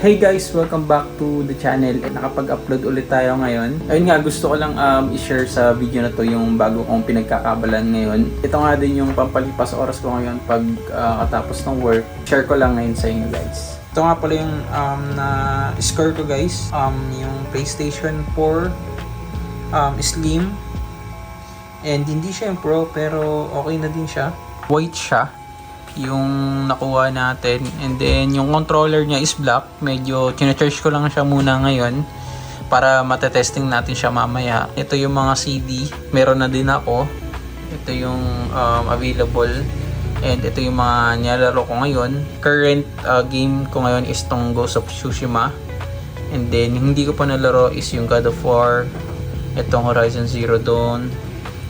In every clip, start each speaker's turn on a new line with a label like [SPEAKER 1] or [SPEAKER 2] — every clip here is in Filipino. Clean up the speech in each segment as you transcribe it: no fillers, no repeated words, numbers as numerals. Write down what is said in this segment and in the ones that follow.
[SPEAKER 1] Hey guys! Welcome back to the channel. Nakapag-upload ulit tayo ngayon. Ayun nga, gusto ko lang i-share sa video na to yung bago kong pinagkakabalan ngayon. Ito nga din yung pampalipas oras ko ngayon pag katapos ng work. Share ko lang ngayon sa inyo guys. Ito nga pala yung na-score ko guys. Yung PlayStation 4 Slim. And hindi siya yung Pro pero okay na din siya. White siya yung nakuha natin, and then yung controller niya is black. Medyo chine-charge ko lang siya muna ngayon para matetesting natin siya mamaya. Ito yung mga CD, meron na din ako. Ito yung available, and ito yung mga nilalaro ko ngayon. Current game ko ngayon is tong Ghost of Tsushima, and then yung hindi ko pa nalaro is yung God of War, itong Horizon Zero Dawn,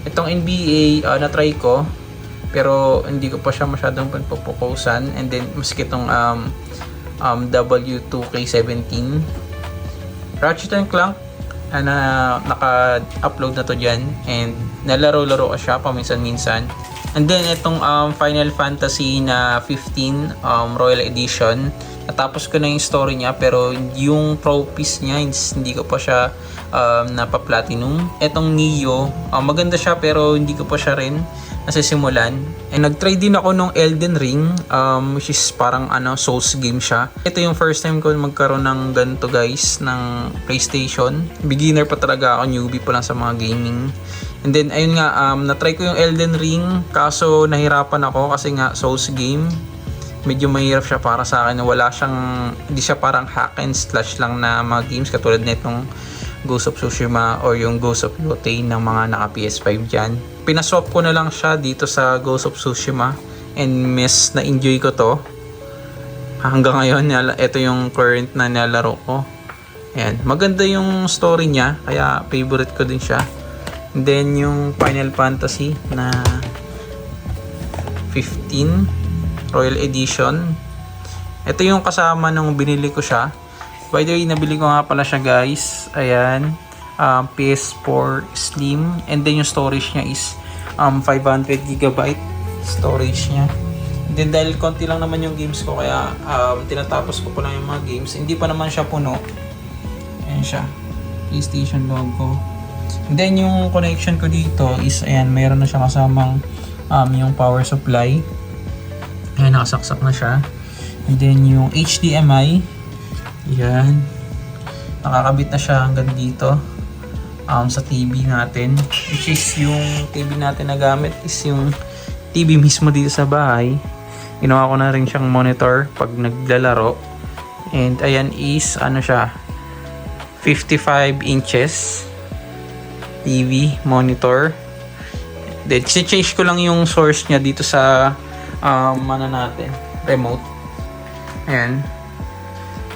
[SPEAKER 1] itong NBA na-try ko pero hindi ko pa siya masyadong pinpopokusan, and then maski itong W2K17, Ratchet and Clank na naka-upload na to dyan, and nalaro-laro ko siya paminsan-minsan. And then itong Final Fantasy na 15 Royal Edition, natapos ko na yung story niya pero yung pro piece niya hindi ko pa siya napa-platinum. Itong Neo, maganda siya pero hindi ko pa siya rin nasisimulan. And nag-try din ako nung Elden Ring, which is parang Souls game siya. Ito yung first time ko magkaroon ng ganito guys, ng PlayStation. Beginner pa talaga ako, newbie pa lang sa mga gaming. And then ayun nga, na-try ko yung Elden Ring, kaso nahirapan ako kasi nga Souls game. Medyo mahirap siya para sa akin. Hindi siya parang hack and slash lang na mga games katulad nitong Ghost of Tsushima or yung Ghost of Yotei ng mga naka PS5 dyan. Pinaswap ko na lang siya dito sa Ghost of Tsushima, and na-enjoy ko to hanggang ngayon. Ito yung current na nalaro ko. Ayan, maganda yung story niya kaya favorite ko din siya. And then yung Final Fantasy na 15 Royal Edition, ito yung kasama nung binili ko siya. By the way, nabili ko nga pala siya guys. Ayan, PS4 Slim, and then yung storage niya is 500GB storage niya. And then dahil konti lang naman yung games ko kaya tinatapos ko pa lang yung mga games. Hindi pa naman siya puno. Ayan siya, PlayStation logo. And then yung connection ko dito is ayan, mayroon na siya kasamang yung power supply. Ayan, nakasaksak na siya. And then yung HDMI, yan, nakakabit na siya hanggang dito sa TV natin, which is yung TV natin na gamit is yung TV mismo dito sa bahay. Ginawa ko na rin siyang monitor pag naglalaro. And ayan is siya, 55 inches TV monitor. Then change ko lang yung source niya dito sa natin, remote. Ayan,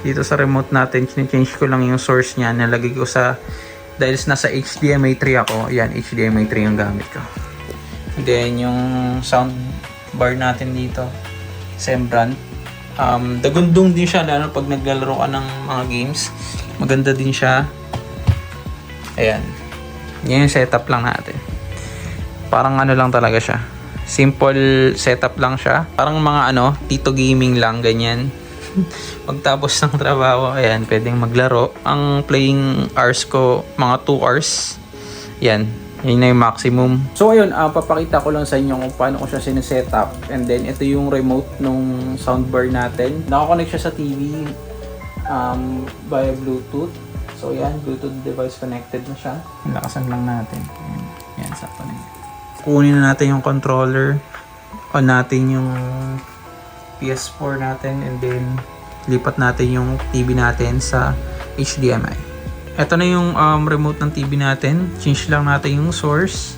[SPEAKER 1] dito sa remote natin, change ko lang yung source niya. Nalagay ko sa, dahil nasa HDMI 3 ako, ayan, HDMI 3 yung gamit ko. Then yung sound bar natin dito, same brand. Dagundong din siya lalo pag naglalaro ka ng mga games. Maganda din siya. Ayan, yan yung setup lang natin. Parang lang talaga siya, simple setup lang siya. Parang mga Tito Gaming lang, ganyan. Pagtapos ng trabaho, ayan, pwedeng maglaro. Ang playing hours ko, mga 2 hours. Yan, yun na yung maximum. So ayun, papakita ko lang sa inyo kung paano ko siya sinesetup. And then, ito yung remote nung soundbar natin. Nakakonect siya sa TV via Bluetooth. So yan, Bluetooth device connected na siya. Lakasan lang natin. Yan, sakto na yan. Kunin na natin yung controller. On natin yung PS4 natin, and then lipat natin yung TV natin sa HDMI. Ito na yung remote ng TV natin. Change lang natin yung source,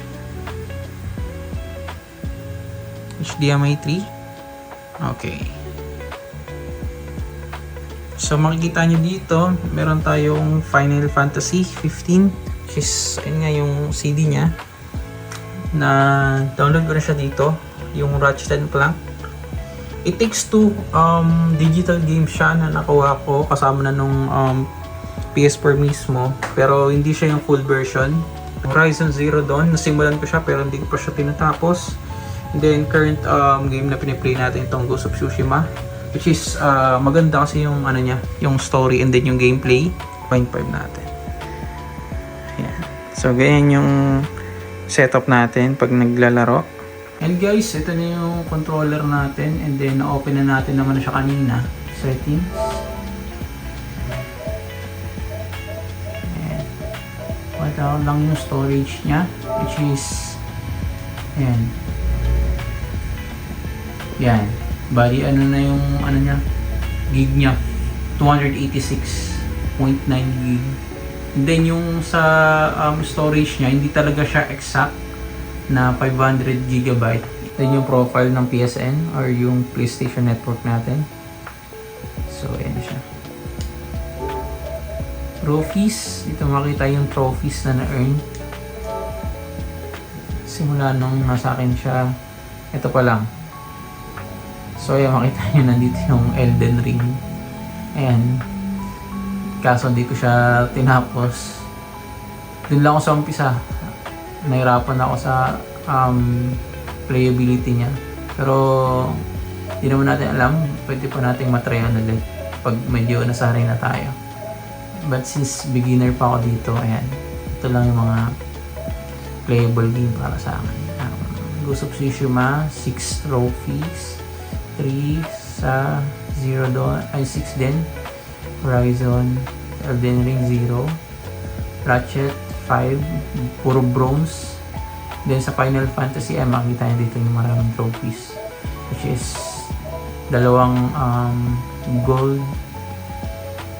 [SPEAKER 1] HDMI 3. Okay. So makikita nyo dito, meron tayong Final Fantasy 15, which is ayun nga yung CD nya. Na download ko na siya dito, yung Ratchet and Clank. It Takes Two digital game siya na nakuha ko kasama na nung PS4 mismo, pero hindi siya yung full version. Horizon Zero Dawn, nasimulan ko siya pero hindi ko pa siya tinatapos. And then current game na piniplay natin itong Ghost of Tsushima. which is maganda kasi yung ano niya, yung story and then yung gameplay. 0.5 natin. Ayan. So ganyan yung setup natin pag naglalaro. And guys, ito na yung controller natin, and then na-open na natin naman siya kanina. Settings. Ayan. Wala lang yung storage niya, which is ayan. Yan. Bali, ano na yung ano niya, gig niya, 286.9 gig. And then yung sa storage niya, hindi talaga siya exact na 500 GB. Then yung profile ng PSN or yung PlayStation Network natin. So, ayan siya. Trophies. Dito makita yung trophies na na-earn. Simula nung nasa akin siya, ito pa lang. So, ayan, makita nyo nandito yung Elden Ring. Ayan. Kaso hindi ko siya tinapos. Doon lang ako sa umpisa. Nahirapan ako sa playability niya. Pero, hindi naman natin alam. Pwede pa nating matryan ulit pag medyo nasanay na tayo. But since beginner pa ako dito, ayan. Ito lang yung mga playable game para sa akin. Ghost of Tsushima, 6 trophies. 3 sa 0 doon, ay 6 din. Horizon, Elden Ring 0. Ratchet 5, puro bronze. Then sa Final Fantasy, makikita nyo dito yung maraming trophies, which is dalawang gold,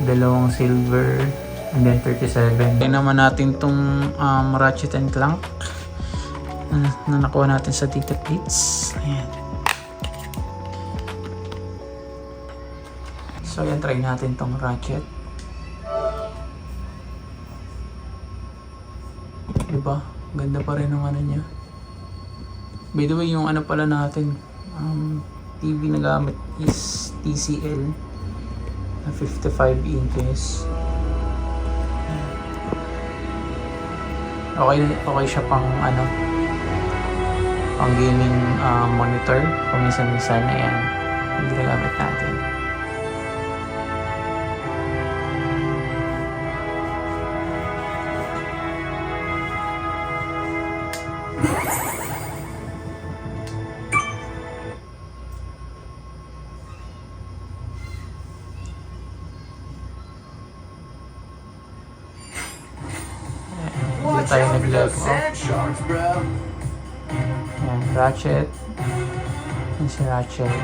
[SPEAKER 1] dalawang silver, and then 37. Kaya naman natin tong Ratchet and Clank na nakuha natin sa Tita Blitz. Ayan. So yan, try natin tong Ratchet. Diba? Ganda pa rin ang ano niya. By the way, yung ano pala natin, TV na gamit is TCL na 55 inches. Okay siya pang ano, pang gaming monitor. Paminsan-minsan, ayan, yung ginagamit natin. Dito tayo nag-level up. Ayan, Ratchet. Ayan si Ratchet.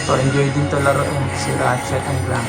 [SPEAKER 1] So, enjoy din to laruin si Ratchet and Clank.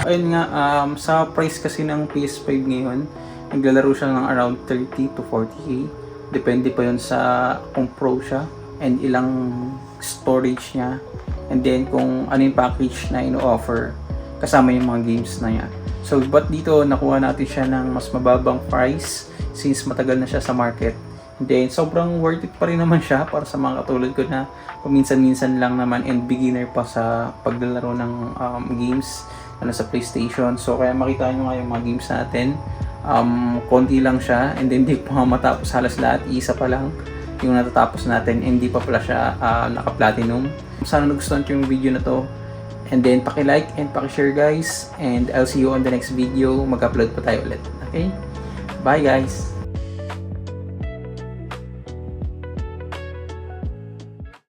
[SPEAKER 1] Ayun nga, sa price kasi ng PS5 ngayon, naglalaro siya ng around 30 to 40k. Depende pa yun sa kung pro siya and ilang storage niya. And then kung ano yung package na ino-offer kasama yung mga games na niya. So, but dito nakuha natin siya ng mas mababang price since matagal na siya sa market. Then, sobrang worth it pa rin naman siya para sa mga katulad ko na paminsan-minsan lang naman and beginner pa sa paglalaro ng games sa PlayStation. So, kaya makita nyo nga yung mga games natin. Konti lang siya and then hindi pa matapos halos lahat. Isa pa lang yung natatapos natin and hindi pa pala siya naka-platinum. Sana nagustuhan nyo yung video na to. And then, paki-like and paki-share guys. And I'll see you on the next video. Mag-upload pa tayo ulit. Okay? Bye guys!